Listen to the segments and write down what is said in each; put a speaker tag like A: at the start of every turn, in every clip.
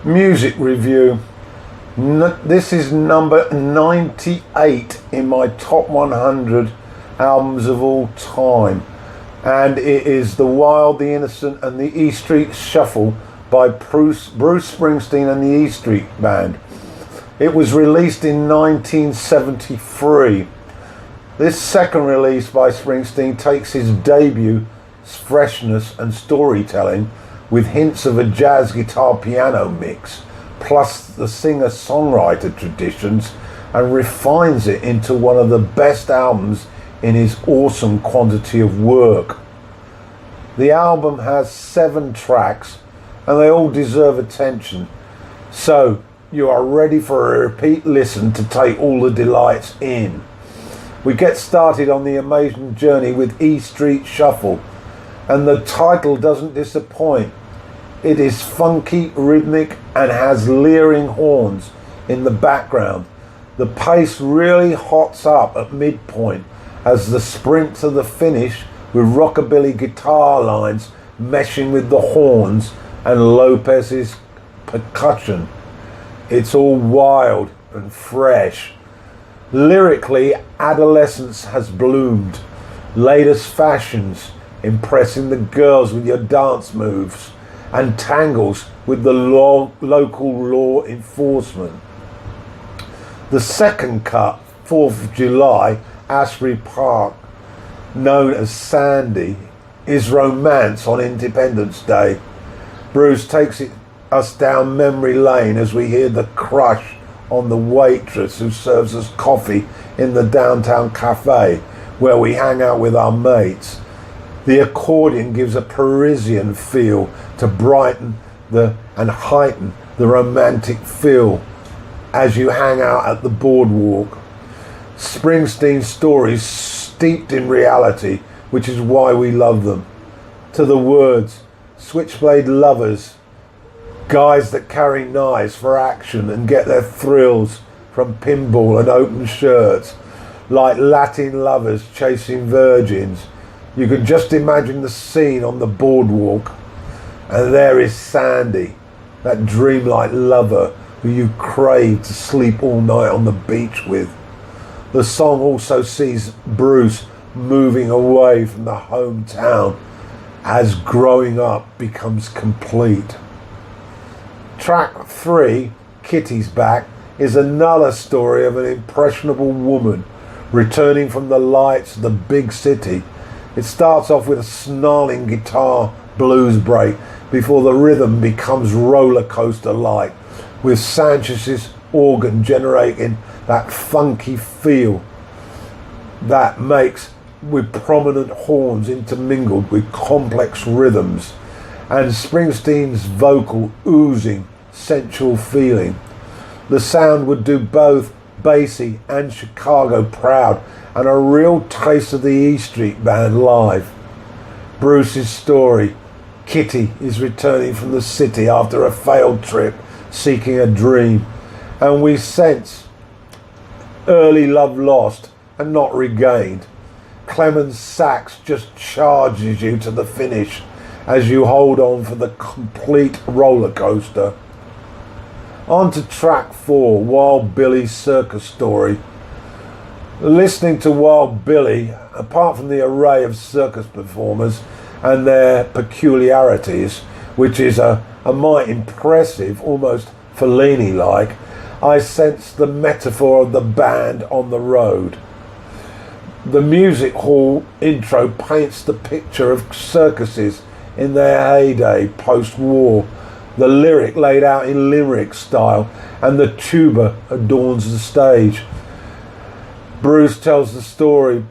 A: Music review. This is number 98 in my top 100 albums of all time, and it is The Wild, the Innocent and the E Street Shuffle by Bruce Springsteen and the E Street Band. It was released in 1973. This second release by Springsteen takes his debut freshness and storytelling with hints of a jazz guitar piano mix, plus the singer-songwriter traditions, and refines it into one of the best albums in his awesome quantity of work. The album has 7 tracks and they all deserve attention, so you are ready for a repeat listen to take all the delights in. We get started on the amazing journey with E Street Shuffle, and the title doesn't disappoint. It is funky, rhythmic, and has leering horns in the background. The pace really hots up at midpoint as the sprint to the finish with rockabilly guitar lines meshing with the horns and Lopez's percussion. It's all wild and fresh. Lyrically, adolescence has bloomed. Latest fashions, impressing the girls with your dance moves, and tangles with the local law enforcement. The second cut, 4th of July, Asbury Park, known as Sandy, is romance on Independence Day. Bruce takes us down memory lane as we hear the crush on the waitress who serves us coffee in the downtown cafe where we hang out with our mates. The accordion gives a Parisian feel to brighten and heighten the romantic feel as you hang out at the boardwalk. Springsteen's stories steeped in reality, which is why we love them. To the words, switchblade lovers, guys that carry knives for action and get their thrills from pinball and open shirts, like Latin lovers chasing virgins. You can just imagine the scene on the boardwalk, and there is Sandy, that dreamlike lover who you crave to sleep all night on the beach with. The song also sees Bruce moving away from the hometown as growing up becomes complete. Track 3, Kitty's Back, is another story of an impressionable woman returning from the lights of the big city. It starts off with a snarling guitar blues break before the rhythm becomes roller coaster-like, with Sanchez's organ generating that funky feel that makes with prominent horns intermingled with complex rhythms, and Springsteen's vocal oozing sensual feeling. The sound would do both Basie and Chicago proud, and a real taste of the E Street Band live. Bruce's story. Kitty is returning from the city after a failed trip, seeking a dream, and we sense early love lost and not regained. Clemens' sax just charges you to the finish as you hold on for the complete roller coaster. On to track 4, Wild Billy's Circus Story. Listening to Wild Billy, apart from the array of circus performers and their peculiarities, which is a might impressive, almost Fellini-like, I sense the metaphor of the band on the road. The music hall intro paints the picture of circuses in their heyday post-war, the lyric laid out in lyric style, and the tuba adorns the stage. Bruce tells the story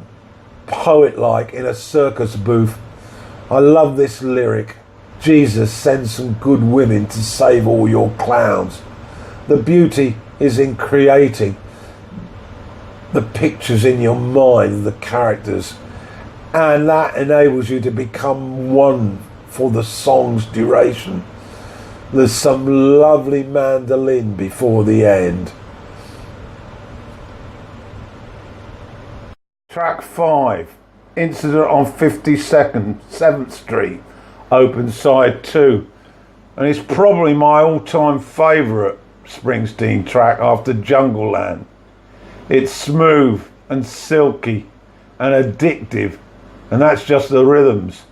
A: poet-like in a circus booth. I love this lyric. Jesus sends some good women to save all your clowns. The beauty is in creating the pictures in your mind of the characters, and that enables you to become one for the song's duration. There's some lovely mandolin before the end. Track 5, Incident on 52nd, 7th Street, open side 2. and it's probably my all-time favourite Springsteen track after Jungle Land. It's smooth and silky and addictive, and that's just the rhythms.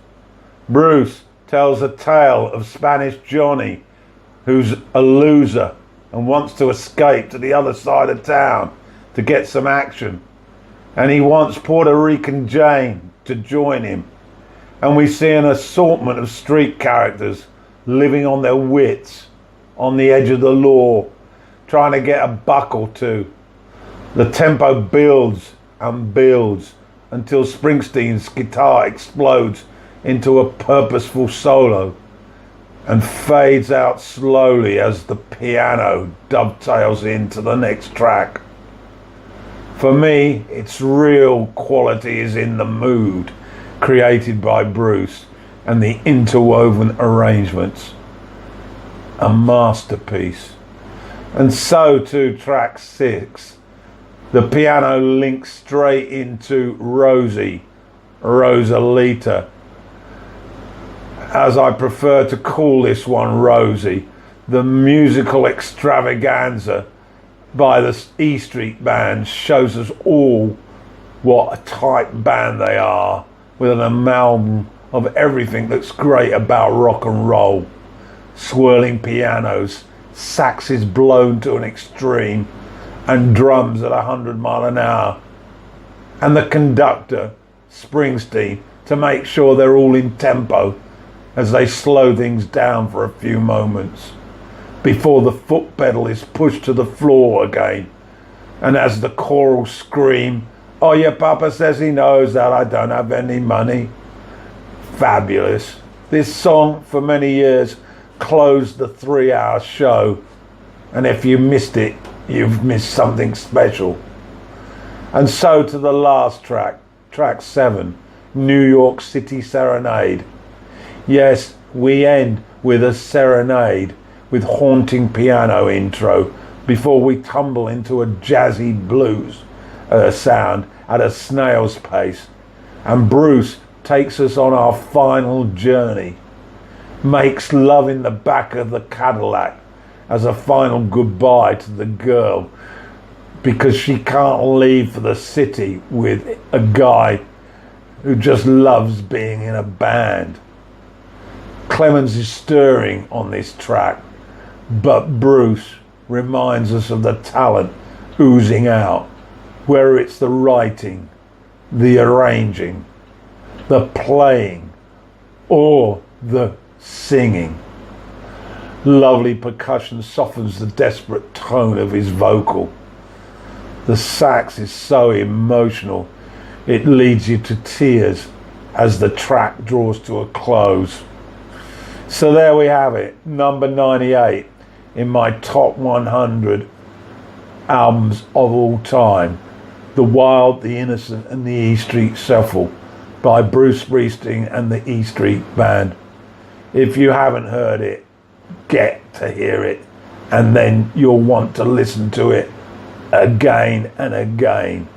A: Bruce tells a tale of Spanish Johnny, who's a loser and wants to escape to the other side of town to get some action. And he wants Puerto Rican Jane to join him. And we see an assortment of street characters living on their wits, on the edge of the law, trying to get a buck or two. The tempo builds and builds until Springsteen's guitar explodes into a purposeful solo and fades out slowly as the piano dovetails into the next track. For me, its real quality is in the mood created by Bruce and the interwoven arrangements. A masterpiece. And so too track 6. The piano links straight into Rosie, Rosalita, as I prefer to call this one Rosie, the musical extravaganza by the E Street Band shows us all what a tight band they are, with an amalgam of everything that's great about rock and roll. Swirling pianos, saxes blown to an extreme, and drums at 100 miles an hour. And the conductor, Springsteen, to make sure they're all in tempo as they slow things down for a few moments before the foot pedal is pushed to the floor again. And as the choral scream, "Oh, your papa says he knows that I don't have any money." Fabulous. This song for many years closed the 3-hour show, and if you missed it, you've missed something special. And so to the last track, track 7, New York City Serenade. Yes, we end with a serenade with haunting piano intro before we tumble into a jazzy blues sound at a snail's pace. And Bruce takes us on our final journey, makes love in the back of the Cadillac as a final goodbye to the girl because she can't leave for the city with a guy who just loves being in a band. Clemens is stirring on this track, but Bruce reminds us of the talent oozing out, whether it's the writing, the arranging, the playing, or the singing. Lovely percussion softens the desperate tone of his vocal. The sax is so emotional, it leads you to tears as the track draws to a close. So there we have it, number 98 in my top 100 albums of all time. The Wild, the Innocent and the E Street Shuffle by Bruce Springsteen and the E Street Band. If you haven't heard it, get to hear it, and then you'll want to listen to it again and again.